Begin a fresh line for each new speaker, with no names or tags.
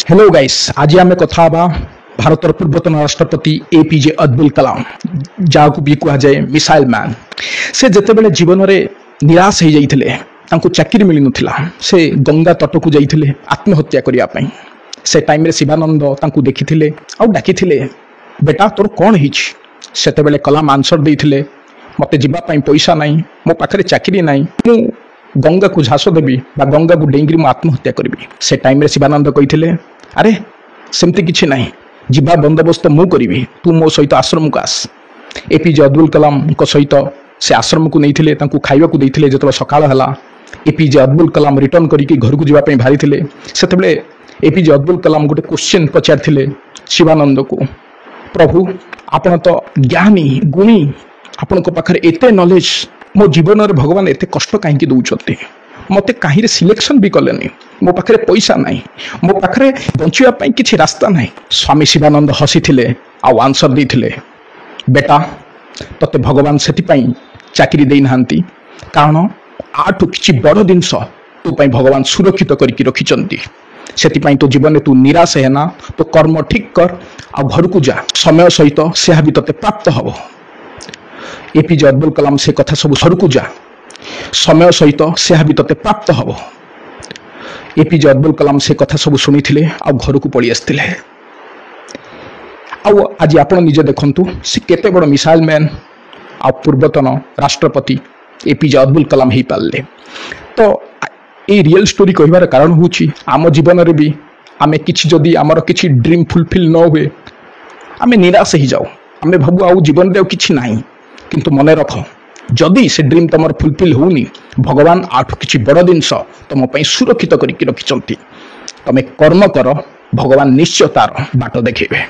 Hello guys, आज आम कथा भारतर पूर्वतन राष्ट्रपति एपीजे अब्दुल कलाम जहाँ भी कह जाए मिसाइल मैन। से जितेबाला जीवन में निराश हो जाते चाकरी मिल ना से गंगा तट को जाते आत्महत्या करने से टाइम रे शिवानंद देखी आउ डाकी बेटा तोर कौन होते कलाम आंसर देते मत जावाई पैसा नाई मो पाखे चाकरी नाई मु गंगा को झास देवी गंगा को डेंगी आत्महत्या करी से टाइम रे शिवानंद कही अरे सेमती किसी ना जीवा बंदोबस्त मु करी तू मो सहित आश्रम को आस। एपीजे अब्दुल कलाम सहित से आश्रम को नहीं खावा को देते जो सकाल है एपीजे अब्दुल कलाम रिटर्न करके घर को जावाई बाहरी से एपीजे अब्दुल कलाम गोटे क्वेश्चन पचारि शिवानंद को, प्रभु आपण तो ज्ञानी गुणी आपण पाखे एत नॉलेज मो जीवन में भगवान एत कष्ट कहीं दौरान मत कहीं सिलेक्शन भी कले मो पाखे पैसा ना मो पाखे बचापी किसी रास्ता ना। स्वामी शिवानंद हसी आउ आंसर देते बेटा तते भगवान से चाकरी देना कारण आठू किसी बड़ जिनस तू भगवान सुरक्षित करके रखिंट से तो जीवन में तू निराश है ना तो कर्म ठीक कर आ घर को जा समय सहित से भी ते प्राप्त हम। एपीजे अब्दुल कलाम से कथा सब घर को जा समय सहित से भी ते प्राप्त हम। एपीजे अब्दुल कलाम से कथा सब शुणी आ घर को पड़ी आसते आज आप निजे देखु से केते बड़ मिसाइल मैन आ पूर्वतन राष्ट्रपति एपीजे अब्दुल कलाम हो पारे। तो ये रियल स्टोरी कहबार कारण हूँ आम जीवन में भी आम कि जदि आमर किसी ड्रीम फुलफिल न हुए आम निराश हो जाऊ आम भावु आउ जीवन में किसी ना किंतु मन रख जदि से ड्रीम तुम फुलफिल होनी भगवान आठू किसी बड़ जिनस तुम सुरक्षित करके रखिंट तुम कर्म कर भगवान निश्चय तार बाट देखेबे।